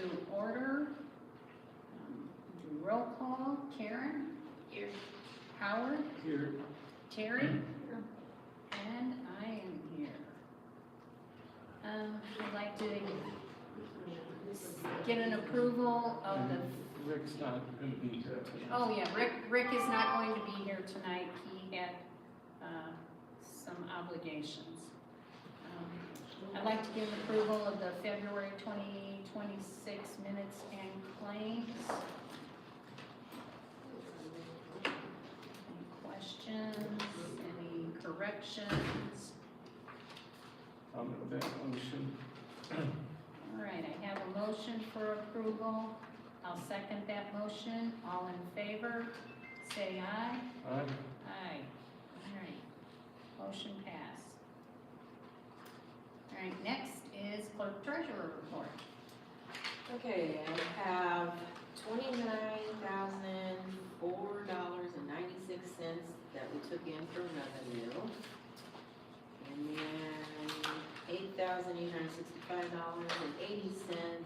to order. Do roll call. Karen? Here. Howard? Here. Terry? Here. And I am here. I'd like to get an approval of the, Rick's not going to be here tonight. oh yeah, Rick is not going to be here tonight. He had some obligations. I'd like to give approval of the February 2026 minutes and claims. Any questions? Any corrections? I'll make that motion. All right, I have a motion for approval. I'll second that motion. All in favor, say aye. Aye. Aye. All right. Motion passed. All right, next is clerk treasurer report. Okay, I have $29,004.96 that we took in for revenue. And then $8,865.80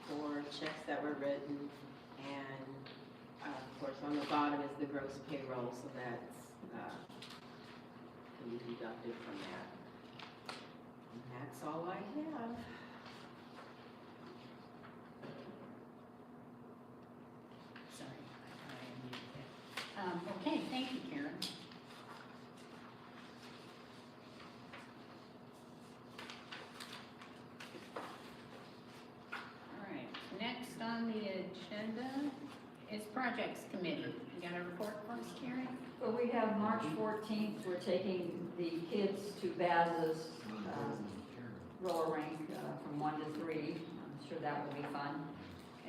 for checks that were written. And of course, on the bottom is the gross payroll, so that's can be deducted from that. And that's all I have. Sorry, I muted it. Okay, thank you, Karen. All right, next on the agenda is projects committee. You got a report for us, Karen? Well, we have March 14th, we're taking the kids to Baz's roller rink from 1 to 3. I'm sure that will be fun.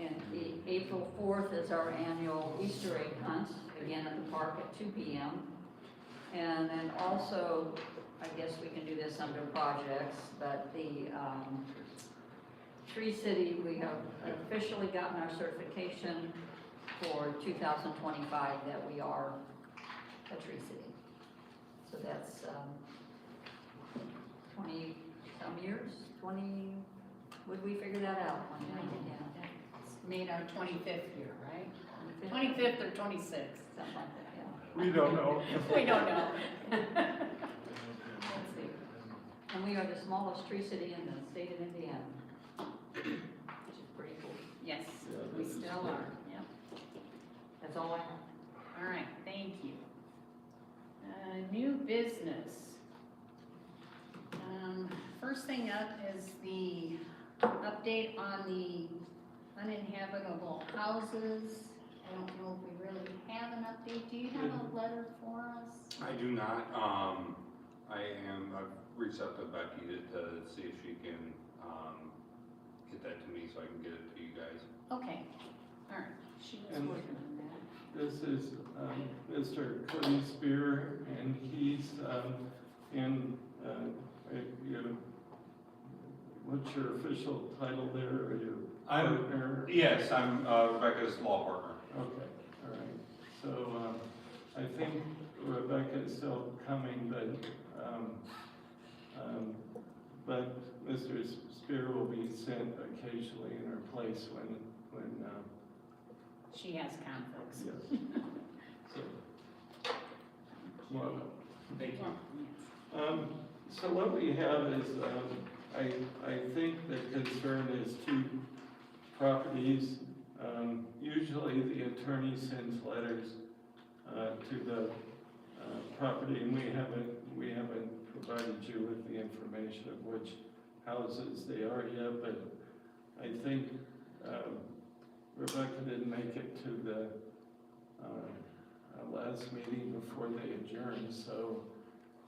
And the April 4th is our annual Easter egg hunt, again at the park at 2 p.m. And then also, I guess we can do this under projects, but the Tree City, we have officially gotten our certification for 2025 that we are a Tree City. So that's 20 some years, 20, would we figure that out? 29, yeah. It's made our 25th year, right? 25th or 26th? Something like that, yeah. We don't know. We don't know. Let's see. And we are the smallest tree city in the state of Indiana, which is pretty cool. Yes, Yeah, we this is still good. are, yep. That's all I have. All right, thank you. New business. First thing up is the update on the uninhabitable houses. I don't know if we really have an update. Do you have a letter for us? I do not. I've reached out to Becky to see if she can get that to me so I can get it to you guys. Okay, all right. She was And- working on that. This is Mr. Cody Spear, and he's what's your official title there? Are you partner? Yes, I'm Rebecca's law partner. Okay, all right. So I think Rebecca's still coming, but Mr. Spear will be sent occasionally in her place when She has conflicts. yes. So, well, Thank Well, yes. so what we have is, I think the concern is 2 properties. Usually the attorney sends letters to the property, and we haven't provided you with the information of which houses they are yet, but I think Rebecca didn't make it to the last meeting before they adjourned, so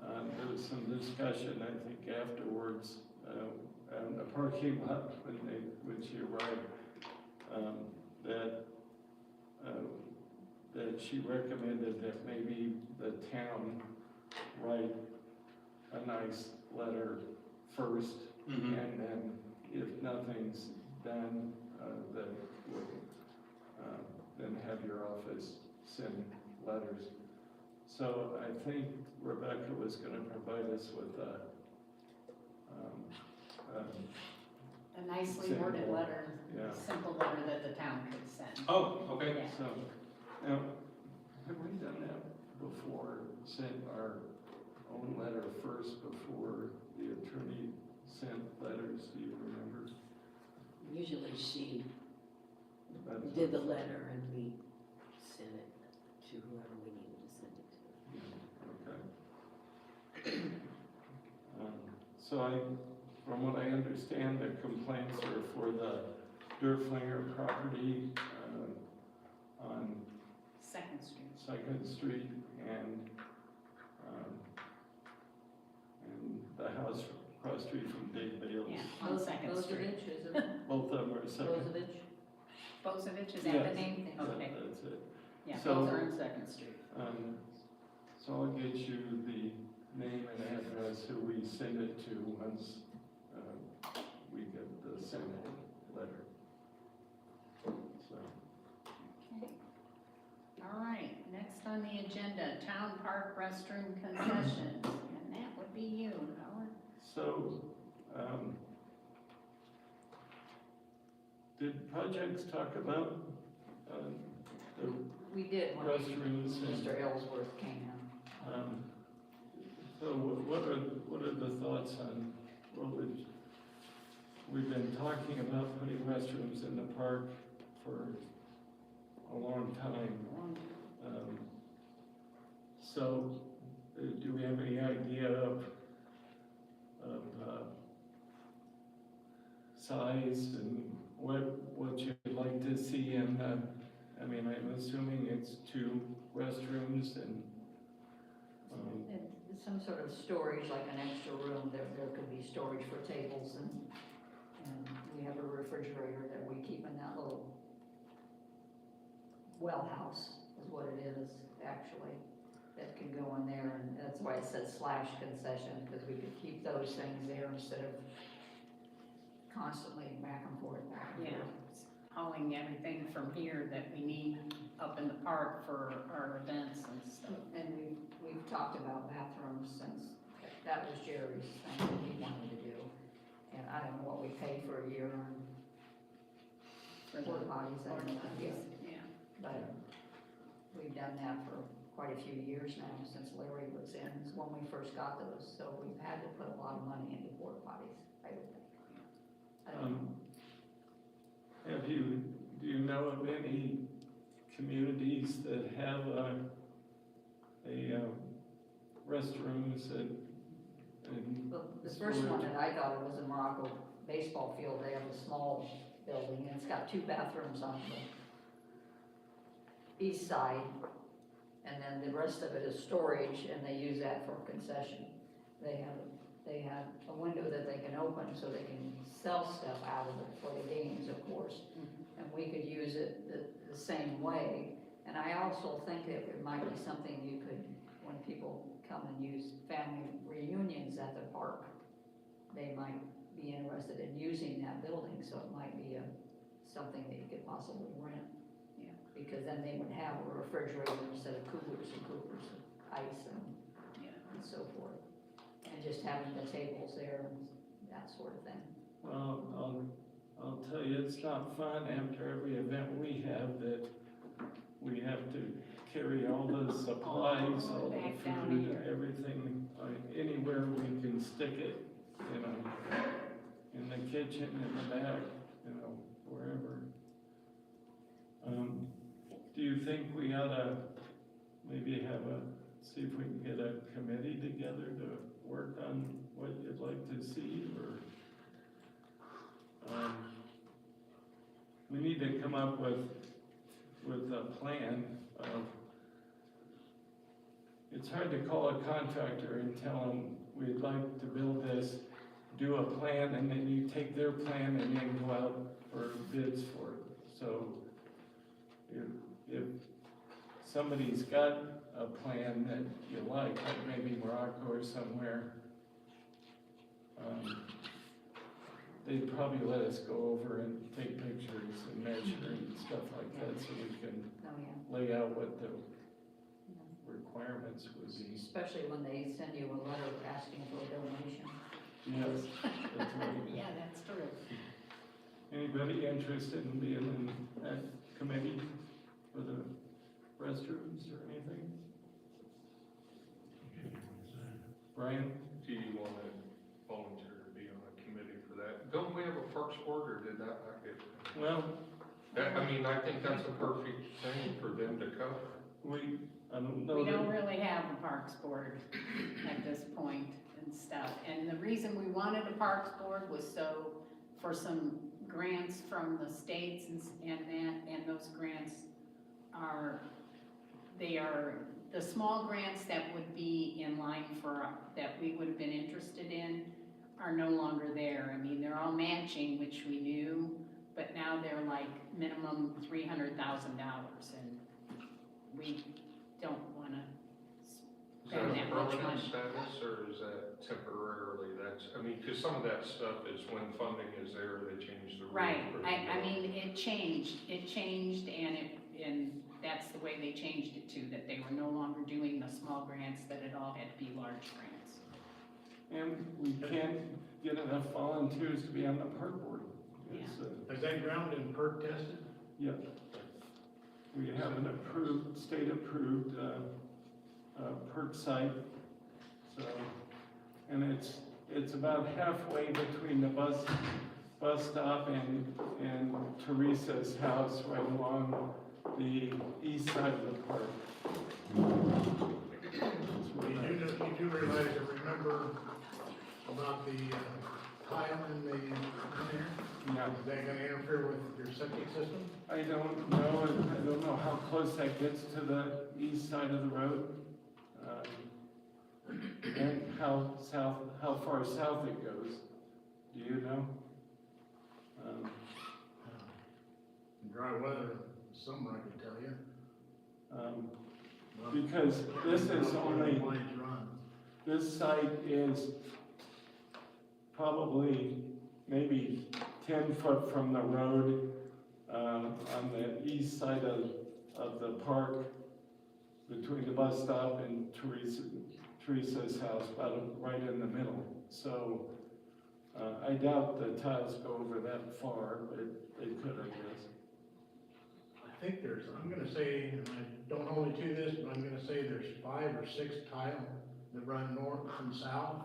there was some discussion, I think, afterwards in the parking lot when she arrived, that she recommended that maybe the town write a nice letter first, Mm-hmm. and then if nothing's done, then have your office send letters. So I think Rebecca was gonna provide us with A nicely Simple. worded letter, yeah. simple sample letter that the town could send. Oh, okay. Yeah. So, now, have we done that before, sent our own letter first before the attorney sent letters, do you remember? Usually she That's- did the letter and we sent it to whoever we needed to send it to. Okay. So from what I understand, the complaints are for the Durflinger property, on Second Street. Second Street and the house across the street from Big Bale's. Yeah, on Second Street. Bozovich, is it? Both of them are Second. Bozovich? Bozovich, is that Yes. the name? Okay, That's it. yeah, So- those are on Second Street. So I'll get you the name and address who we send it to once we get the sample letter. So, Okay. All right, next on the agenda, Town Park restroom concessions, and that would be you, Howard. so did projects talk about the We did when restrooms and Mr. Ellsworth came in. so what are the thoughts on we've been talking about putting restrooms in the park for a long time. So do we have any idea of size and what you'd like to see in the, I mean, I'm assuming it's 2 restrooms and And some sort of storage, like an extra room, there could be storage for tables and we have a refrigerator that we keep in that little well house, is what it is, actually, that can go in there, and that's why it says / concession, because we could keep those things there instead of constantly back and forth. Yeah, hauling everything from here that we need up in the park for our events and stuff. And we've talked about bathrooms since, that was Jerry's thing that he wanted to do. And I don't know what we paid for a year on For the porta potties, I don't know, yeah. but we've done that for quite a few years now, since Larry was in, is when we first got those, so we've had to put a lot of money into porta potties, I would think. I don't know. do you know of any communities that have restrooms and Well, the first one that I thought of was the Morocco baseball field. They have a small building, and it's got 2 bathrooms on the east side, and then the rest of it is storage, and they use that for concession. They have a window that they can open so they can sell stuff out of it for the games, of course. And we could use it the same way. And I also think that it might be something you could, when people come and use family reunions at the park, they might be interested in using that building, so it might be something that you could possibly rent. Yeah. Because then they would have a refrigerator instead of coolers and coolers of ice and so forth. And just having the tables there and that sort of thing. well, I'll tell you, it's not fun after every event we have that we have to carry all the supplies, all the Back down food, here. everything, anywhere we can stick it, you know, in the kitchen, in the back, you know, wherever. Do you think we ought to maybe see if we can get a committee together to work on what you'd like to see, or? We need to come up with a plan of, it's hard to call a contractor and tell them, we'd like to build this, do a plan, and then you take their plan and then go out for bids for it. So if somebody's got a plan that you like maybe Morocco or somewhere, they'd probably let us go over and take pictures and measure and stuff like that, so we can Oh, yeah. lay out what the requirements would be. Especially when they send you a letter asking for a donation. Yes, that's right. Yeah, that's true. Anybody interested in being in that committee for the restrooms or anything? Brian? Do you want to volunteer to be on a committee for that? Don't we have a parks board, or did that not get? Well, I mean, I think that's a perfect thing for them to cover. I don't know. We don't that- really have a Parks Board at this point and stuff. And the reason we wanted a Parks Board was so, for some grants from the states and those grants are, the small grants that would be in line for, that we would have been interested in are no longer there. I mean, they're all matching, which we knew, but now they're like minimum $300,000, and we don't wanna Is that spend a that much permanent money. status, or is that temporarily? That's, I mean, because some of that stuff is when funding is there, they change the rules. Right, pretty I well. mean, it changed and that's the way they changed it too, that they were no longer doing the small grants, that it all had to be large grants. And we can't get enough volunteers to be on the park board. It's, Is that ground and perk tested? yeah. We have an approved, state-approved, perk site, so, and it's about halfway between the bus stop and Teresa's house, right along the east side of the park. You do realize or remember about the tile in there? Yeah, Is that gonna interfere with your septic system? I don't know how close that gets to the east side of the road. And how far south it goes, do you know? In dry weather, summer, I can tell you. Because this is only, Lines run. this site is probably maybe 10 foot from the road, on the east side of the park, between the bus stop and Teresa's house, about right in the middle. So, I doubt the tiles go over that far, but they could, I guess. I think there's, I'm gonna say, and I don't hold you to this, but I'm gonna say there's 5 or 6 tile that run north and south.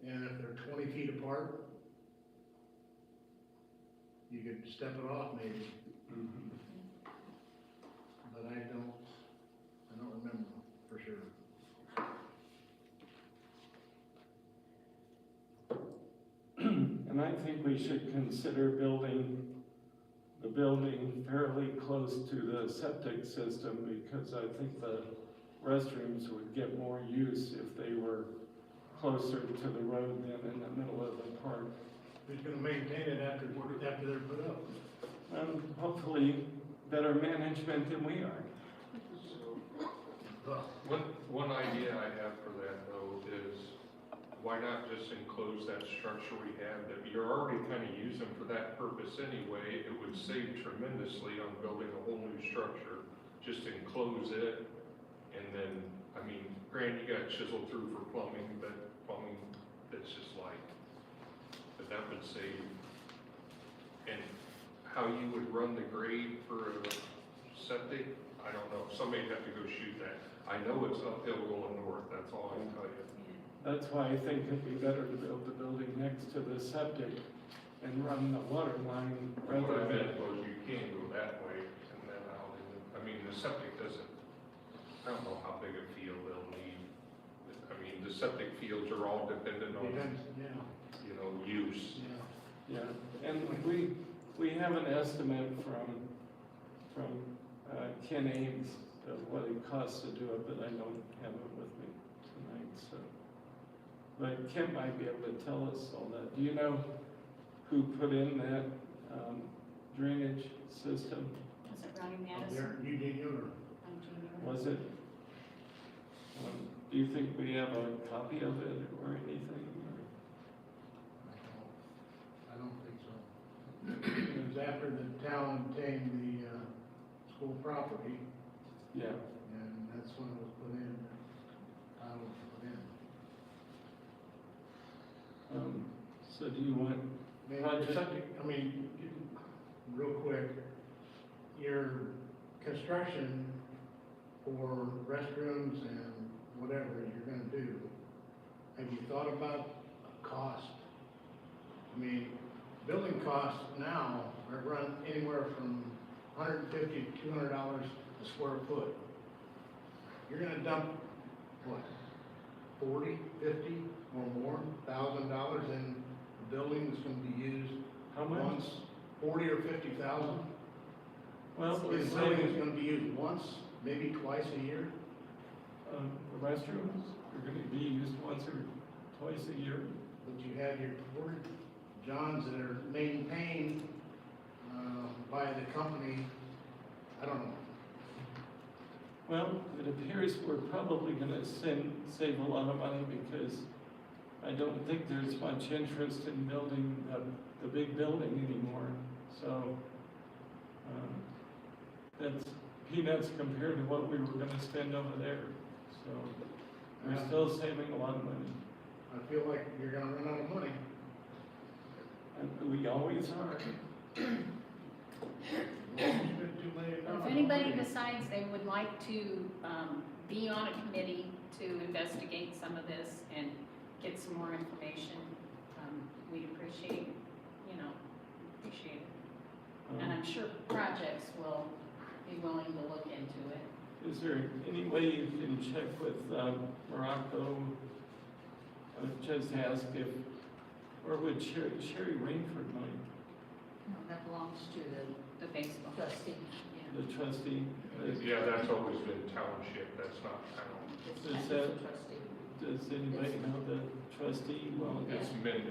And if they're 20 feet apart, you could step it off maybe, Mhm. but I don't remember for sure. And I think we should consider building the building fairly close to the septic system, because I think the restrooms would get more use if they were closer to the road than in the middle of the park. Who's gonna maintain it after they're put up? Hopefully, better management than we are. So, one idea I have for that though is, why not just enclose that structure we have that you're already kind of using for that purpose anyway? It would save tremendously on building a whole new structure. Just enclose it, and then, I mean, granted, you got chiseled through for plumbing, but plumbing, that's just like, but that would save. And how you would run the grade for a septic, I don't know, somebody'd have to go shoot that. I know it's uphill going north, that's all I can tell you. That's why I think it'd be better to build the building next to the septic and run the water line What rather I than. meant was you can go that way and then out, I mean, the septic doesn't, I don't know how big a field they'll need. I mean, the septic fields are all dependent on, Depends, yeah, you know, use. yeah. Yeah, and we have an estimate from Ken Ames of what it costs to do it, but I don't have it with me tonight, so. But Kim might be able to tell us all that. Do you know who put in that drainage system? Was it Ronnie Up Madison? there, Eugene or? Was it? Do you think we have a copy of it or anything? I don't think so. It was after the town obtained the school property, Yeah, and that's when it was put in, tile was put in. so do you want I mean, Project. real quick, your construction for restrooms and whatever you're gonna do, have you thought about a cost? I mean, building costs now are run anywhere from $150 to $200 a square foot. You're gonna dump, what, 40, 50 or more $1,000 in a building that's gonna be used How much? once, 40 or 50,000? Well, we're This building is saying, gonna be used once, maybe twice a year. the restrooms are gonna be used once or twice a year. But you have your porta johns that are maintained, by the company, I don't know. Well, it appears we're probably gonna save a lot of money because I don't think there's much interest in building the big building anymore. So, that's peanuts compared to what we were gonna spend over there. So, we're still saving a lot of money. I feel like you're gonna run out of money. And we always are. Well, if anybody decides they would like to, be on a committee to investigate some of this and get some more information, we'd appreciate, appreciate it. And I'm sure projects will be willing to look into it. Is there any way you can check with Morocco? Just ask if, or would Sherry Rainford mind, No, that belongs to The baseball. the trustee. the trustee? Yeah, that's always been township, that's not town. It's Is it's that- the trustee. Does anybody know the trustee? Well, Yeah. It's Mindy, If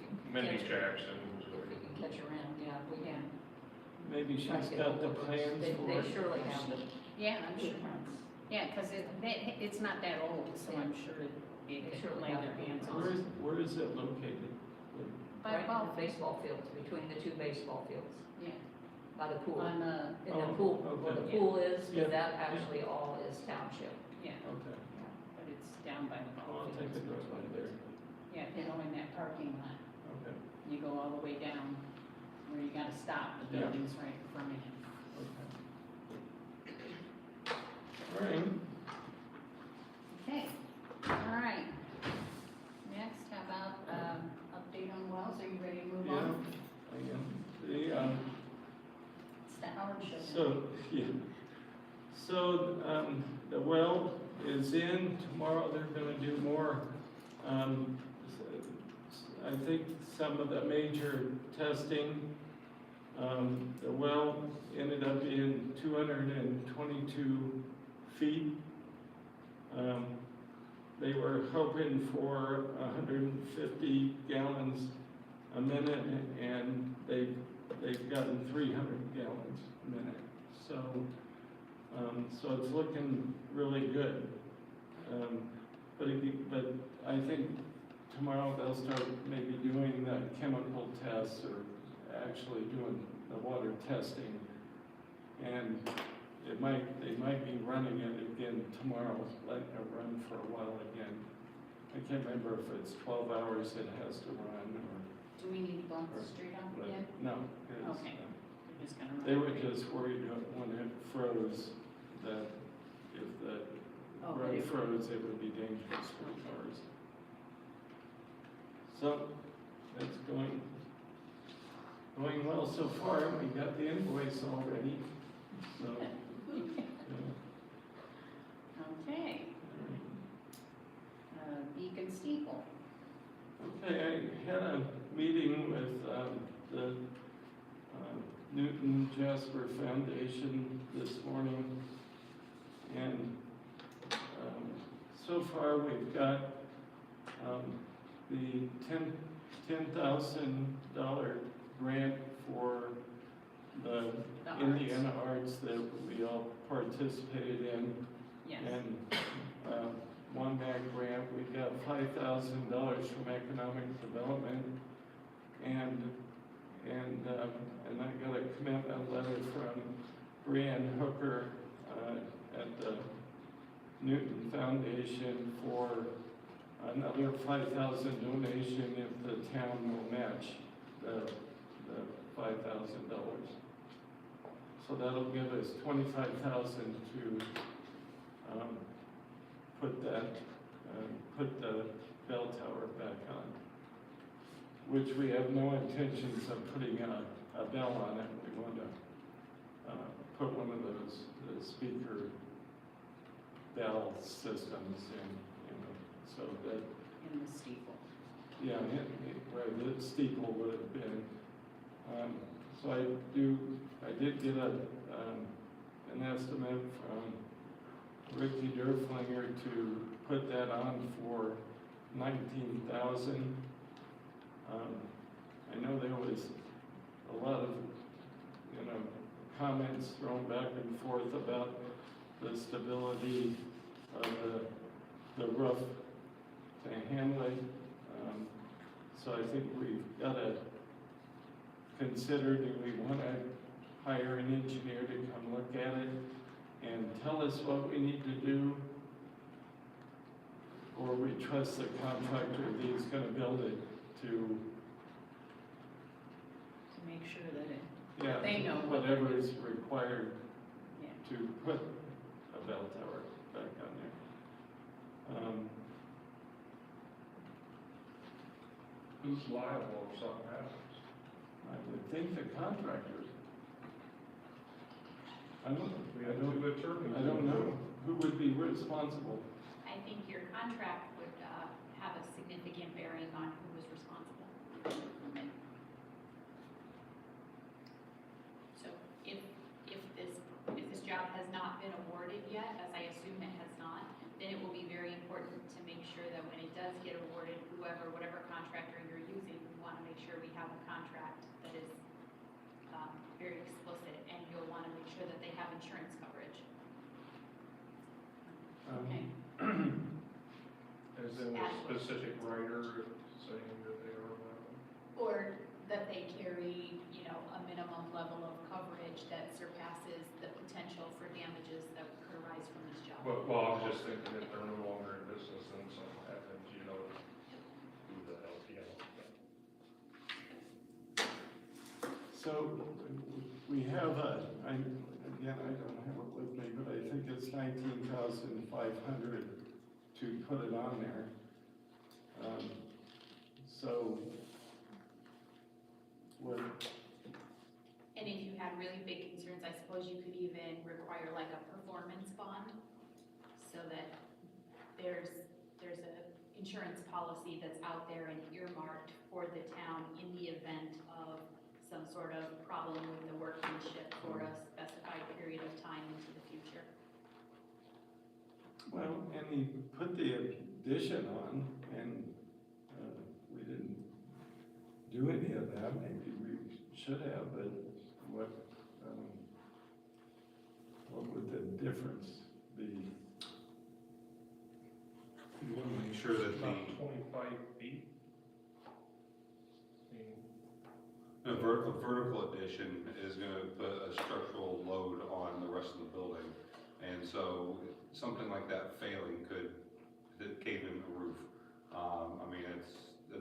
you can Mindy catch- Jackson. If we can catch her in, yeah, we can. maybe she's Try to get got hold the of those. plans They for it. surely have the Yeah, I'm sure. blueprints. Yeah, because it's not that old, so I'm sure it They could surely lay have their it. hands Where on is, it. where is it located? By Right in ball, the baseball fields, between the two baseball fields, yeah, by the pool. on the, In Oh, the pool, where okay. the pool is, Yeah. that actually all is township. yeah, Okay, but it's down by the well, ball I'll take fields. a drive by there. Yeah, if you go in that parking lot, Okay, you go all the way down where you gotta stop, the Yeah. building's right in front of you. okay. All right, Okay, all right. Next, how about, update on wells, are you ready to move yeah, on? I am. It's the Howard Show. So, yeah. So, the well is in, tomorrow they're gonna do more, I think some of the major testing. The well ended up being 222 feet. They were hoping for 150 gallons a minute, and they've gotten 300 gallons a minute. So, so it's looking really good. But I think tomorrow they'll start maybe doing the chemical tests or actually doing the water testing. And they might be running it again tomorrow, letting it run for a while again. I can't remember if it's 12 hours it has to run or. Do we need to block the street off But again? no, it's, Okay. We're just gonna run. they were it. just worried that when it froze, that if the Oh, but road it- froze, it would be dangerous for cars. So, that's going well so far. We got the invoice already, so. yeah, Okay, Beacon Steeple. Okay, I had a meeting with the Newton Jasper Foundation this morning, and so far we've got the $10,000 grant for the The arts. Indiana arts that we all participated in. Yes. And, one bag grant, we got $5,000 from economic development, and I got a commitment letter from Brianne Hooker, at the Newton Foundation for another $5,000 donation if the town will match the $5,000. So that'll give us $25,000 to, put the bell tower back on, which we have no intentions of putting a bell on it. We want to, put one of those, the speaker bell systems so that, In the steeple. yeah, where the steeple would have been. So I did get an estimate from Ricky Derflinger to put that on for $19,000. I know there was a lot of, comments thrown back and forth about the stability of the roof to handle it. So I think we've got to consider, do we want to hire an engineer to come look at it and tell us what we need to do? Or we trust the contractor that he's going to build it to, make sure that it, yeah, they know what they're whatever is required yeah. to put a bell tower back on there. Who's liable if something happens? I would think the contractors. I don't We have two attorneys. I don't know. Who would be responsible? I think your contract would have a significant bearing on who was responsible. So if this job has not been awarded yet, as I assume it has not, then it will be very important to make sure that when it does get awarded, whatever contractor you're using, we want to make sure we have a contract that is very explicit, and you'll want to make sure that they have insurance coverage. Okay. As in a specific writer saying that they are liable? Or that they carry, a minimum level of coverage that surpasses the potential for damages that could arise from this job. Well, I was just thinking if they're no longer in business and something happens, who the hell, So we have again, I don't have it with me, but I think it's $19,500 to put it on there. So what, And if you had really big concerns, I suppose you could even require like a performance bond, so that there's a insurance policy that's out there and earmarked for the town in the event of some sort of problem with the workmanship for a specified period of time into the future. well, and he put the addition on, and we didn't do any of that. Maybe we should have, but what would the difference be? You want to make sure that About 25 feet? a vertical addition is going to put a structural load on the rest of the building. And so something like that failing could cave in the roof. I mean, it's a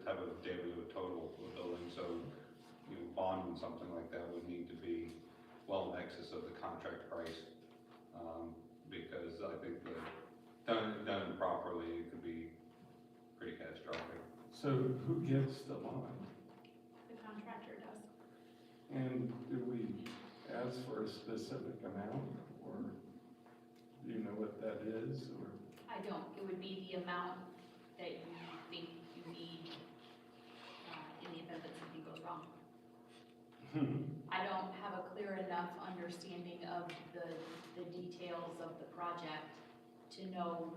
type of damage of a total of the building. So, bonding something like that would need to be well in excess of the contract price. Because I think that done improperly, it could be pretty catastrophic. So who gets the bond? The contractor does. And do we ask for a specific amount, or do you know what that is, or? I don't, it would be the amount that you think you need in the event that something goes wrong. I don't have a clear enough understanding of the details of the project to know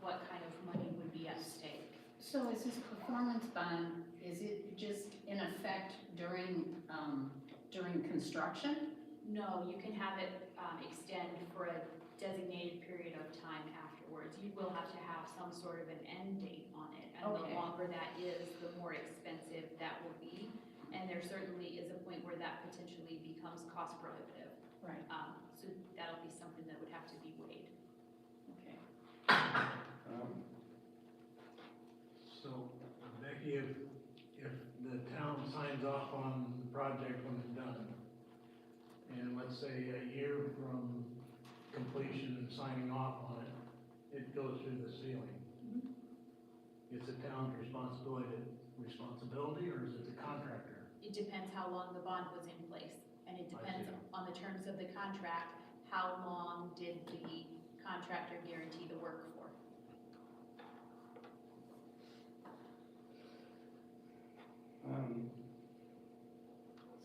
what kind of money would be at stake. So is this performance bond, is it just in effect during construction? No, you can have it extend for a designated period of time afterwards. You will have to have some sort of an end date on it. And the Okay. longer that is, the more expensive that will be. And there certainly is a point where that potentially becomes cost prohibitive. Right. So that'll be something that would have to be weighed. Okay. So Becky, if the town signs off on the project when it's done. And let's say a year from completion and signing off on it, it goes through the ceiling. It's a town's responsibility, or is it the contractor? It depends how long the bond was in place, and it I depends see. on the terms of the contract, how long did the contractor guarantee the work for?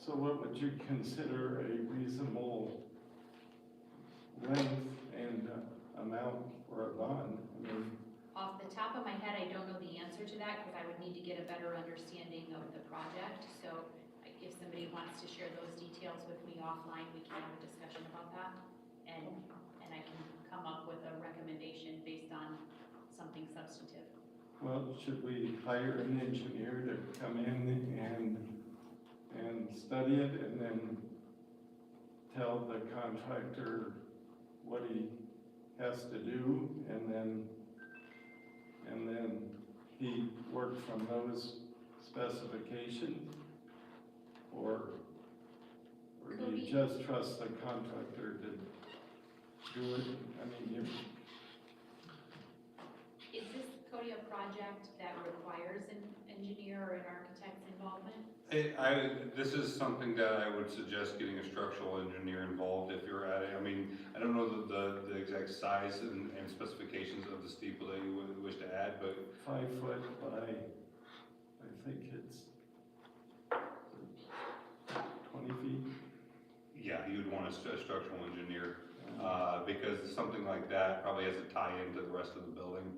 So what would you consider a reasonable length and amount for a bond? I mean, Off the top of my head, I don't know the answer to that, because I would need to get a better understanding of the project. So if somebody wants to share those details with me offline, we can have a discussion about that. And I can come up with a recommendation based on something substantive. well, should we hire an engineer to come in and study it and then tell the contractor what he has to do, and then he work from those specifications? Or do you just trust the contractor to do it? I mean, Is this, Cody, a project that requires an engineer or an architect's involvement? This is something that I would suggest getting a structural engineer involved if you're at it. I mean, I don't know the exact size and specifications of the steeple that you would wish to add, but 5 foot by, I think it's 20 feet. yeah, you would want a structural engineer, because something like that probably has to tie into the rest of the building.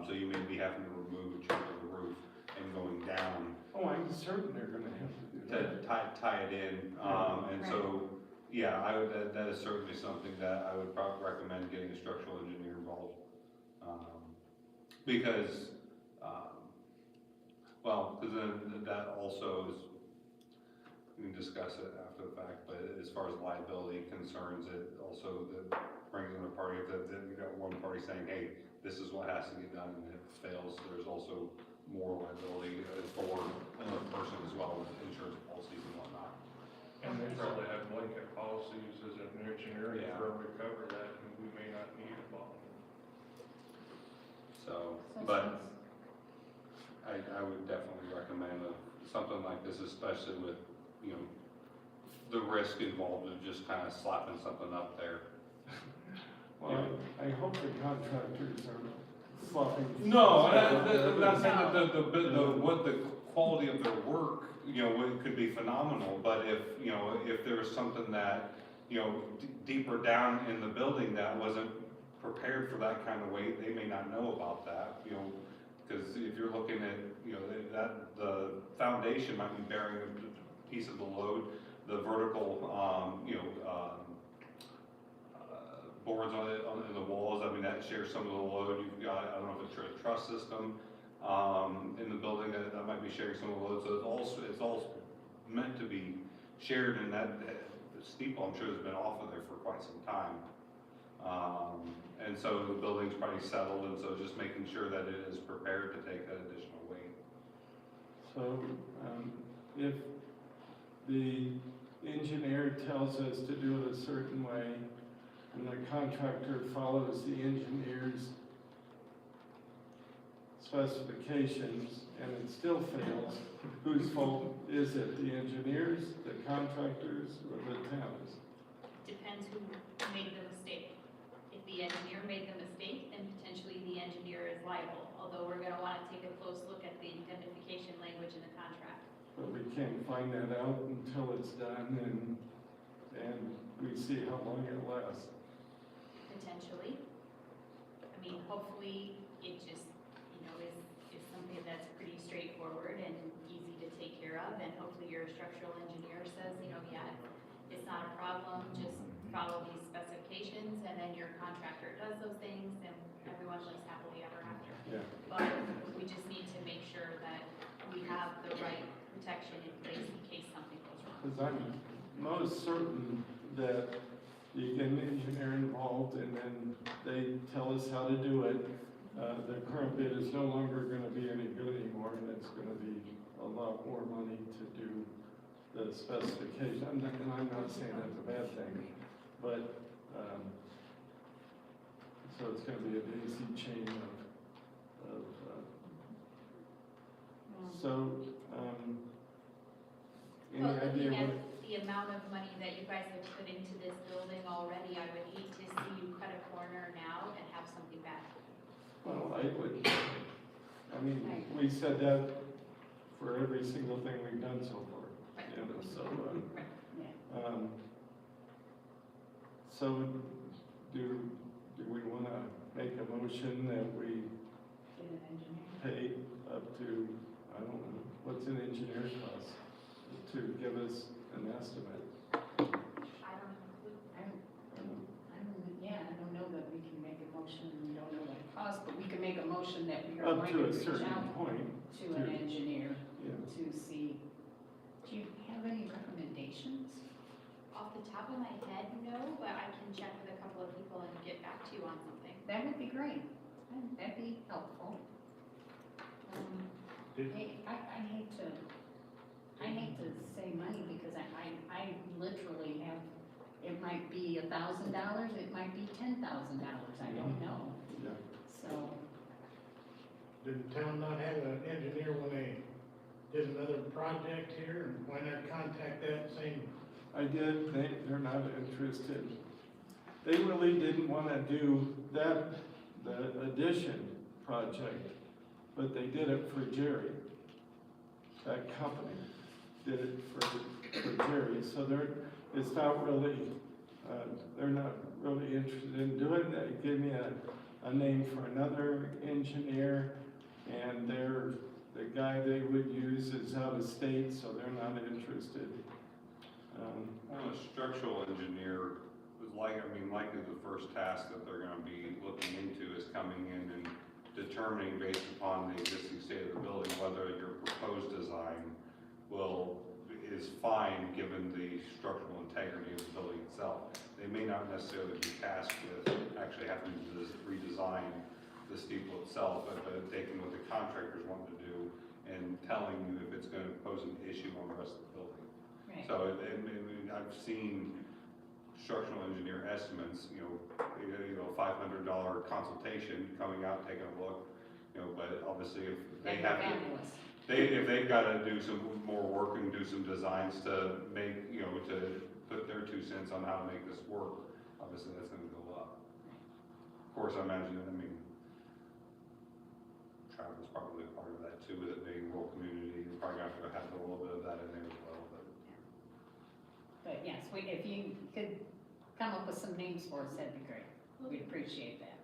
So you may be having to remove a chunk of the roof and going down Oh, I'm certain they're gonna have to do to that. tie it in. And so, yeah, that is certainly something that I would probably recommend getting a structural engineer involved. Because, well, because then that also is, we can discuss it after the fact, but as far as liability concerns, it also brings in a party, that you got one party saying, hey, this is what has to get done, and if it fails, there's also more liability for another person as well, with insurance policies and whatnot. And they probably have blanket policies as an engineering Yeah. firm to cover that, and we may not need a bond. So, but I would definitely recommend something like this, especially with, you know, the risk involved of just kind of slapping something up there. Well, I hope the contractors are flopping. No, I'm not saying that what the quality of their work, you know, it could be phenomenal, but if there was something that, you know, deeper down in the building that wasn't prepared for that kind of weight, they may not know about that, you know, because if you're looking at, you know, that the foundation might be bearing a piece of the load, the vertical, boards in the walls, I mean, that shares some of the load. You've got, I don't know if it's a truss system, in the building that might be sharing some of the load, so it's all meant to be shared, and that the steeple, I'm sure, has been off of there for quite some time. And so the building's probably settled, and so just making sure that it is prepared to take that additional weight. So, if the engineer tells us to do it a certain way, and the contractor follows the engineer's specifications, and it still fails, whose fault is it? The engineers, the contractors, or the towns? Depends who made the mistake. If the engineer made the mistake, then potentially the engineer is liable, although we're gonna wanna take a close look at the indemnification language in the contract. But we can't find that out until it's done, and we see how long it lasts. Potentially. I mean, hopefully, it just, you know, is something that's pretty straightforward and easy to take care of, and hopefully your structural engineer says, you know, yeah, it's not a problem, just follow these specifications, and then your contractor does those things, and everyone lives happily ever after. Yeah. But we just need to make sure that we have the right protection in place in case something goes wrong. Because I'm most certain that you get an engineer involved, and then they tell us how to do it. The current bid is no longer gonna be any good anymore, and it's gonna be a lot more money to do the specification. And I'm not saying that's a bad thing, but, so it's gonna be a daisy chain of, so, any Well, idea looking what? at the amount of money that you guys have put into this building already, I would hate to see you cut a corner now and have something bad. Well, I mean, we said that for every single thing we've done so far, you know, so, so do we wanna make a motion that we Get an engineer. pay up to, I don't know, what's an engineer's cost, to give us an estimate? I don't know. I don't know that we can make a motion, we don't know what it costs, but we can make a motion that we are Up going to to a reach certain out point, to an engineer yeah. to see. Do you have any recommendations? Off the top of my head, no, but I can check with a couple of people and get back to you on something. That would be great. That'd be helpful. I hate to say money because I literally have, it might be $1,000, it might be $10,000, I don't know. Yeah. So, Did the town not have an engineer when they did another project here, and why not contact that same? I did, they're not interested. They really didn't wanna do that, the addition project, but they did it for Jerry. That company did it for Jerry, so it's not really, they're not really interested in doing that. They gave me a name for another engineer, and the guy they would use is out of state, so they're not interested. Well, a structural engineer is likely the first task that they're gonna be looking into is coming in and determining based upon the existing state of the building, whether your proposed design is fine given the structural integrity of the building itself. They may not necessarily be tasked with actually having to redesign the steeple itself, but taking what the contractors want to do and telling you if it's gonna pose an issue on the rest of the building. right. So I've seen structural engineer estimates, $500 consultation, coming out, taking a look, but obviously if they That'd be have to, fabulous. if they've gotta do some more work and do some designs to make, to put their 2 cents on how to make this work, obviously that's gonna go up. Of course, I imagine, travel's probably a part of that too, with it being a rural community, you're probably gonna have to have a little bit of that in there as well, but. But yes, if you could come up with some names for us, that'd be great. We'd appreciate that.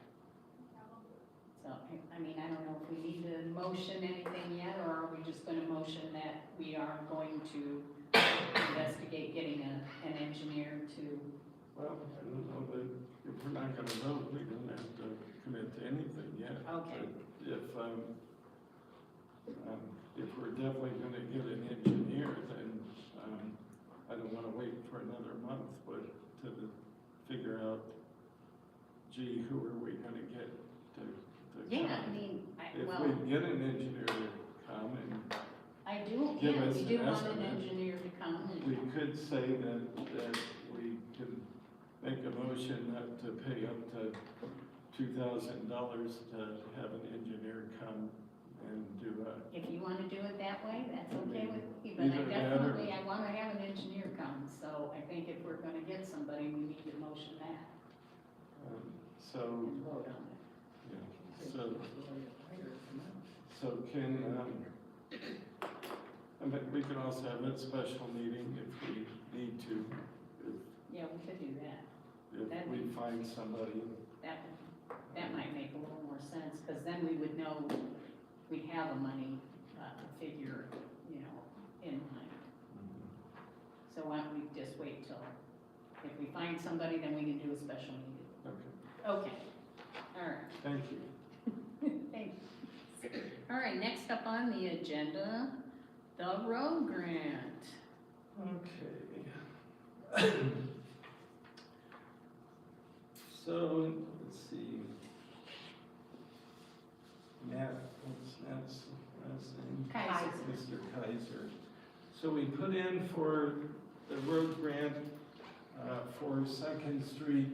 So, I mean, I don't know if we need to motion anything yet, or are we just gonna motion that we are going to investigate getting an engineer to, Well, I don't know that if we're not gonna vote, we don't have to commit to anything yet. Okay. But if we're definitely gonna get an engineer, then, I don't wanna wait for another month, but to figure out, gee, who are we gonna get to yeah, come? I mean, If well, we get an engineer to come, and I do, give yeah, us we an do want an estimate. engineer to come we and, could say that we can make a motion not to pay up to $2,000 to have an engineer come and do if you wanna do it that way, that's okay with me, but Either that or- I wanna have an engineer come, so I think if we're gonna get somebody, we need to motion that so, and vote on it. yeah, so can, I mean, we can also have a special meeting if we need to, Yeah, we could do that. if we find somebody. That might make a little more sense, because then we would know we'd have a money figure, in mind. So why don't we just wait till, if we find somebody, then we can do a special meeting. Okay, Okay, all right, thank you. thank you. All right, next up on the agenda, the road grant. Okay. So, let's see. Matt, what's Matt's last name? Kaiser. Mr. Kaiser. So we put in for the road grant, for Second Street,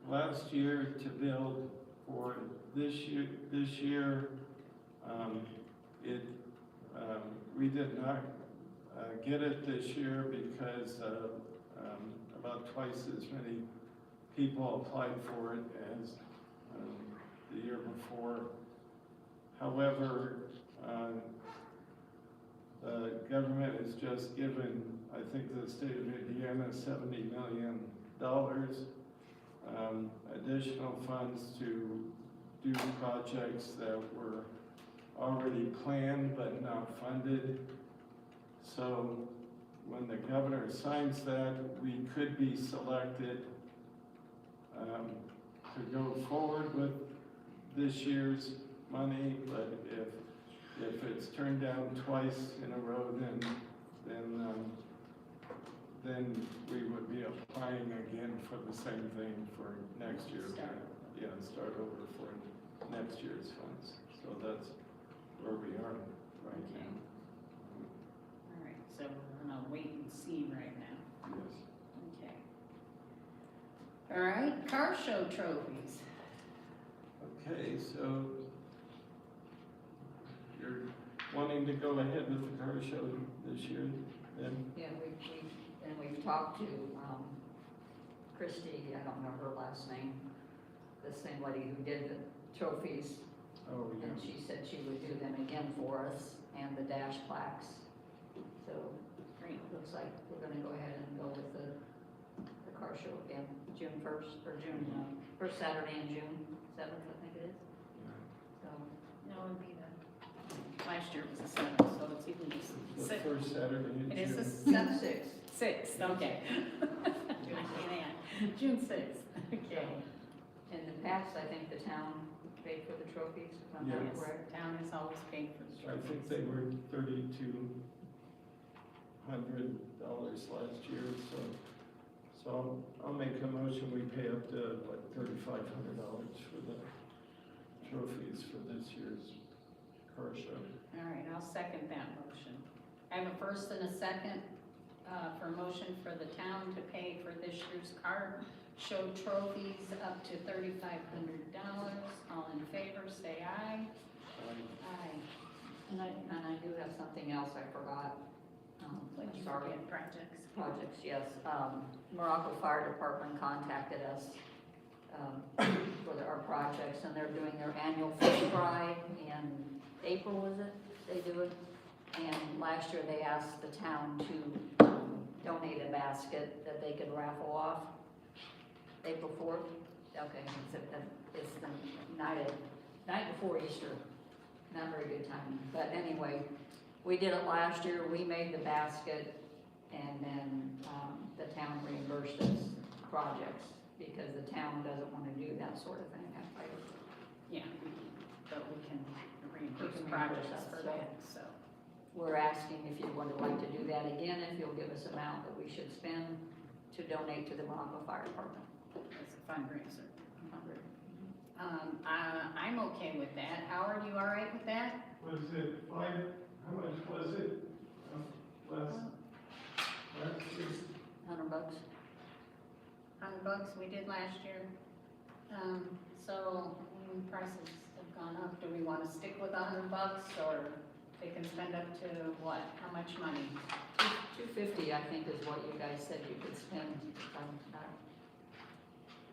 last year to build. For this year, we did not, get it this year because, about twice as many people applied for it as, the year before. However, the government has just given, I think, the state of Indiana $70 million, additional funds to do projects that were already planned but not funded. So when the governor signs that, we could be selected to go forward with this year's money, but if it's turned down twice in a row, then we would be applying again for the same thing for next year. Yeah, start over for next year's funds. So that's where we are right Okay. now. All right, so we're gonna wait and see right now. Yes. Okay. All right, car show trophies. Okay, so you're wanting to go ahead with the car show this year, then? Yeah, we've talked to, Christie, I don't know her last name, the same lady who did the trophies, Oh, yeah. and she said she would do them again for us, and the dash plaques. So, Great. looks like we're gonna go ahead and go with the car show again, June 1st, or June, first Saturday in June 7th, I think it is. So, No, it would be last year was the 7th, so it's even just The six. first Saturday in June. It is the June 7th. 6th. 6th, okay. June 6th, okay. In the past, I think the town paid for the trophies, if I'm not Yes. correct. Town has always paid for the I trophies. think they were $3,200 last year, so I'll make a motion, we pay up to, what, $3,500 for the trophies for this year's car show. All right, I'll second that motion. I have a first and a second for a motion for the town to pay for this year's car show trophies up to $3,500. All in favor, say aye. Aye. And I do have something else I forgot. What'd you Sorry. forget? Projects. Projects, yes. Morocco Fire Department contacted us for our projects, and they're doing their annual fish fry in April, is it? They do it. And last year they asked the town to donate a basket that they could raffle off. April 4th? Okay, it's the night before Easter. Not very good timing, but anyway, we did it last year, we made the basket, and then, the town reimbursed us projects, because the town doesn't wanna do that sort of thing, Yeah, but we can reimburse We can projects reimburse for us, that, so. We're asking if you would like to do that again, if you'll give us amount that we should spend to donate to the Morocco Fire Department. It's a fundraiser. I'm okay with that. Howard, you all right with that? Was it how much was it last year? $100? $100 we did last year. So prices have gone up. Do we want to stick with $100 or they can spend up to what? How much money? $250, I think, is what you guys said you could spend,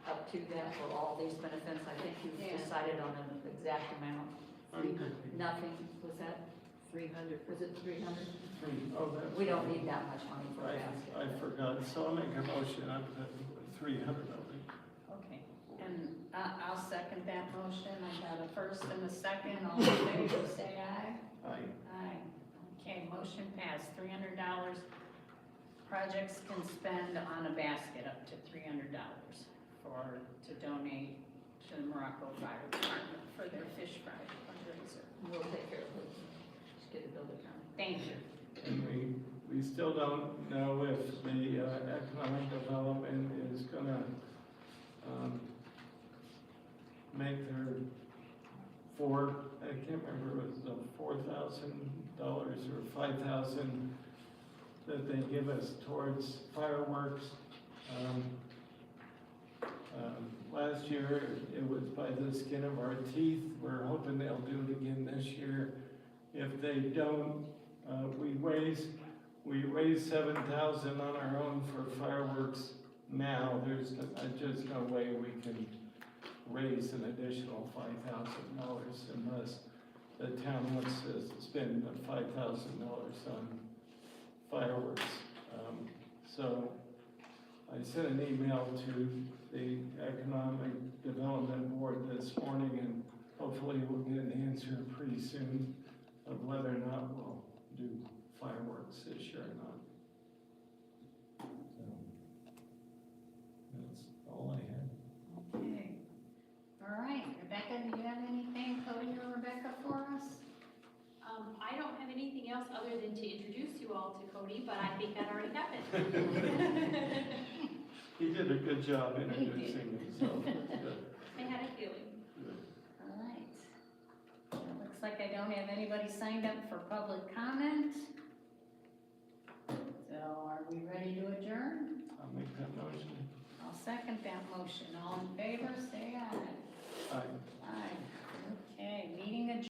up to that for all these benefits. I think you've Yeah. decided on an exact amount. Nothing, was that 300? Was it 300? Oh, that's. We don't need that much money for a I basket. forgot, so I'll make a motion up to $300. Okay, and I'll second that motion. I got a first and a second. All in favor, say aye. Aye. Aye. Okay, motion passed. $300. Projects can spend on a basket up to $300 to donate to the Morocco Fire Department for their fish fry fundraiser. We'll take care of it. Just get a bill account. Thank you. And we still don't know if the economic development is gonna make their I can't remember, it was a $4,000 or $5,000 that they give us towards fireworks. Last year, it was by the skin of our teeth. We're hoping they'll do it again this year. If they don't, we raise $7,000 on our own for fireworks now. There's just no way we can raise an additional $5,000 unless the town wants to spend the $5,000 on fireworks. So I sent an email to the Economic Development Board this morning, and hopefully we'll get an answer pretty soon of whether or not we'll do fireworks this year or not. So, that's all I had. Okay. All right, Rebecca, do you have anything, Cody or Rebecca, for us? I don't have anything else other than to introduce you all to Cody, but I think that already happened. He did a good job introducing himself. That's good. I had a feeling. All right. It looks like I don't have anybody signed up for public comment. So are we ready to adjourn? I'll make that motion. I'll second that motion. All in favor, say aye. Aye.